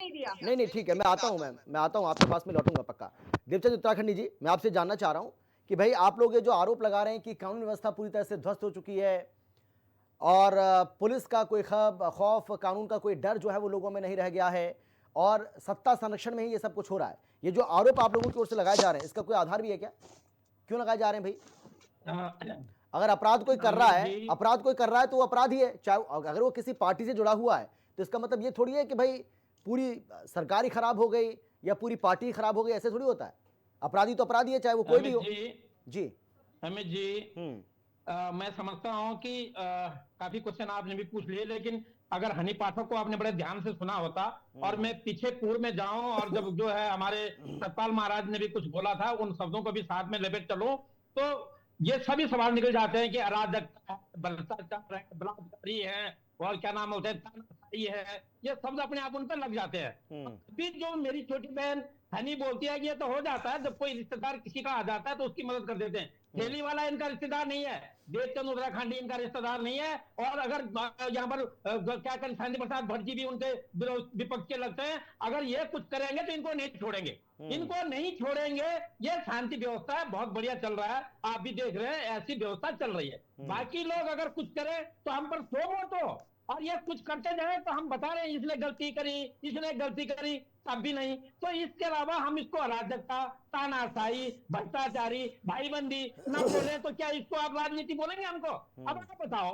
नहीं दिया। नहीं नहीं ठीक है, मैं आता हूँ मैम, मैं आता हूँ आपके पास में, लौटूंगा पक्का। देवचंद उत्तराखंडी जी, मैं आपसे जानना चाह रहा हूँ कि भाई आप लोग ये जो आरोप लगा रहे हैं कि कानून व्यवस्था पूरी तरह से ध्वस्त हो चुकी है और पुलिस का कोई खौफ, कानून का कोई डर जो है वो लोगों में नहीं रह गया है और सत्ता संरक्षण में ही ये सब कुछ हो रहा है, ये जो आरोप आप लोगों की ओर से लगाए जा रहे हैं इसका कोई आधार भी है क्या? क्यों लगाए जा रहे हैं भाई? अगर अपराध कोई कर रहा अमित है, जी, अपराध कोई कर रहा है तो वो अपराध ही है, चाहे अगर वो किसी पार्टी से जुड़ा हुआ है तो इसका मतलब ये थोड़ी है कि भाई पूरी सरकार ही खराब हो गई या पूरी पार्टी ही खराब हो गई, ऐसे थोड़ी होता है। अपराधी तो अपराधी है, चाहे वो कोई भी अमित हो। जी, जी। अमित जी, हम्म। मैं समझता हूं कि काफी क्वेश्चन आपने भी पूछ लिए, लेकिन अगर हनी पाठक को आपने बड़े ध्यान से सुना होता और मैं पीछे पूर्व में जाऊं और जब जो है हमारे सतपाल महाराज ने भी कुछ बोला था, उन शब्दों को भी साथ में लेकर चलो तो ये सभी सवाल निकल जाते हैं कि अराजकता है, भ्रष्टाचार है, बलात्कारी है और क्या नाम होता है, तानाशाही है, ये शब्द अपने आप उन पर लग जाते हैं। अभी जो मेरी छोटी बहन हनी बोलती है कि ये तो हो जाता है, जब कोई रिश्तेदार किसी का आ जाता है तो उसकी मदद कर देते हैं। थैली वाला इनका रिश्तेदार नहीं है, देवचंद उत्तराखंडी इनका रिश्तेदार नहीं है, और अगर यहाँ पर क्या करें, शांति प्रसाद भट्ट जी भी उनके विपक्ष के लगते हैं, अगर ये कुछ करेंगे तो इनको नहीं छोड़ेंगे, इनको नहीं छोड़ेंगे। ये शांति व्यवस्था है, बहुत बढ़िया चल रहा है, आप भी देख रहे हैं ऐसी व्यवस्था चल रही है। बाकी लोग अगर कुछ करें तो हम पर सो वोट हो, और ये कुछ करते जाए तो हम बता रहे हैं इसने गलती करी, इसने गलती करी, तब भी नहीं। तो इसके अलावा हम इसको अराजकता, तानाशाही, भ्रष्टाचारी, भाईबंदी ना बोले तो क्या इसको आप राजनीति बोलेंगे हमको? अब आप बताओ,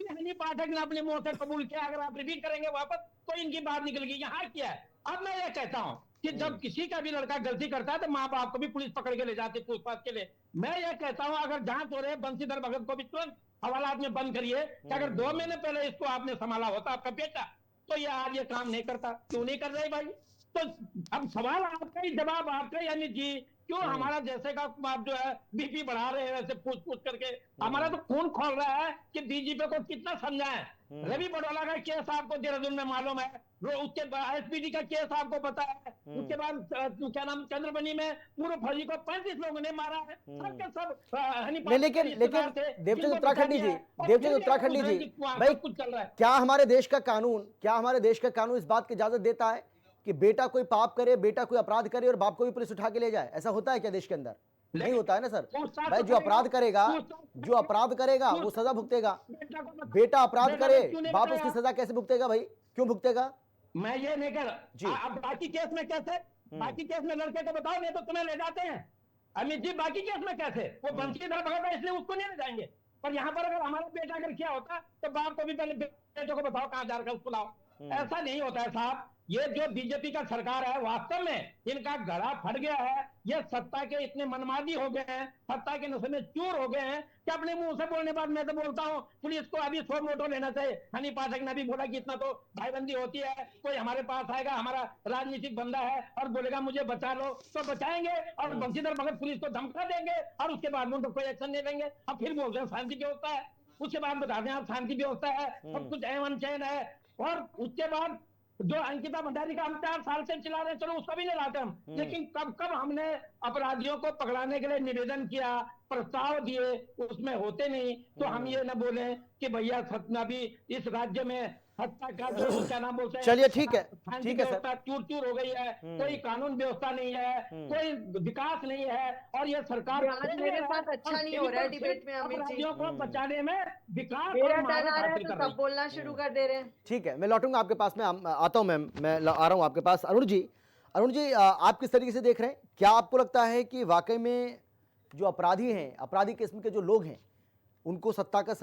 हनी पाठक ने अपने मुंह से कबूल किया, अगर आप रिपीट करेंगे वापस तो इनकी बात निकल गई, यहाँ किया है। अब मैं ये कहता हूं कि जब किसी का भी लड़का गलती करता है तो माँ बाप को भी पुलिस पकड़ के ले जाती है पूछताछ के लिए। मैं ये कहता हूं अगर जांच हो रही है, बंशीधर भगत को भी तुरंत हवालात में बंद करिए कि अगर 2 महीने पहले इसको आपने संभाला होता आपका बेटा, तो ये आज ये काम नहीं करता। क्यों नहीं कर रहे भाई? तो अब सवाल आपका ही, जवाब आपका ही, यानी जी क्यों हमारा जैसे का आप जो है बीपी बढ़ा रहे हैं वैसे पूछ पूछ करके? हमारा तो खून खोल रहा है कि डीजीपी को कितना समझाएं। रवि बड़ोला का केस आपको देहरादून में मालूम है, उसके एसपीडी का केस आपको पता है, उसके बाद क्या नाम चंद्रबनी में पूर्व फर्जी को 35 लोगों ने मारा है, सबके सब हनी नहीं लेकिन देवचंद उत्तराखंडी जी, देवचंद उत्तराखंडी जी, भाई कुछ चल रहा है। क्या हमारे देश का कानून, क्या हमारे देश का कानून इस बात की इजाजत देता है कि बेटा कोई पाप करे, बेटा कोई अपराध करे और बाप को भी पुलिस उठा के ले जाए? ऐसा होता है क्या देश के अंदर? नहीं होता है ना सर। भाई जो अपराध करेगा, जो अपराध करेगा वो सजा भुगतेगा। बेटा अपराध करे, बाप उसकी सजा कैसे भुगतेगा भाई? क्यों भुगतेगा? मैं ये नहीं कर रहा। अब बाकी केस में कैसे, बाकी केस में लड़के को बताओ, नहीं तो तुम्हें ले जाते हैं। अमित जी बाकी केस में कैसे? वो बंशीधर भगत है इसलिए उसको नहीं ले जाएंगे, पर यहाँ पर अगर हमारा बेटा अगर क्या होता तो बाप को भी पहले बेटे को बताओ कहां जा रहा है उसको लाओ। ऐसा नहीं होता है साहब। ये जो बीजेपी का सरकार है वास्तव में इनका गला फट गया है, ये सत्ता के इतने मनमादी हो गए हैं, सत्ता के नशे में चूर हो गए हैं कि अपने मुंह से बोलने बाद मैं तो बोलता हूं पुलिस को अभी सो मोटो लेना चाहिए। हनी पाठक ने भी बोला कि इतना तो भाईबंदी होती है, कोई हमारे पास आएगा, हमारा राजनीतिक बंदा है और बोलेगा मुझे बचा लो तो बचाएंगे, और बंशीधर भगत पुलिस को धमका देंगे और उसके बाद उनको कोई एक्शन नहीं लेंगे। अब फिर बोलते हैं शांति व्यवस्था है, उसके बाद बता दें आप शांति व्यवस्था है, सब कुछ एवं चैन है, और उसके बाद जो अंकिता भंडारी का हम 4 साल से चला रहे, चलो उसको भी नहीं लाते हम, लेकिन कब कब हमने अपराधियों को पकड़ाने के लिए निवेदन किया, प्रस्ताव दिए, उसमें होते नहीं। तो हम ये न बोले कि भैया सतना भी इस राज्य में हत्या का जो क्या नाम बोलते हैं, चलिए ठीक है, शांति ठीक है सर। व्यवस्था चूर चूर हो गई है, कोई कानून व्यवस्था नहीं है, कोई विकास नहीं है, और ये सरकार आज मेरे साथ अच्छा नहीं हो रहा है डिबेट में अमित जी। अपराधियों को बचाने में विकास मेरा और टर्न महारत आ रहा है हासिल तो कर रही सब बोलना शुरू कर दे रहे हैं। ठीक है, मैं लौटूंगा आपके पास में, आता हूं मैम, मैं आ रहा हूं आपके पास। अरुण जी, अरुण जी, आप किस तरीके से देख रहे हैं? क्या आपको लगता है कि वाकई में जो अपराधी हैं, अपराधी किस्म के जो लोग हैं, उनको सत्ता का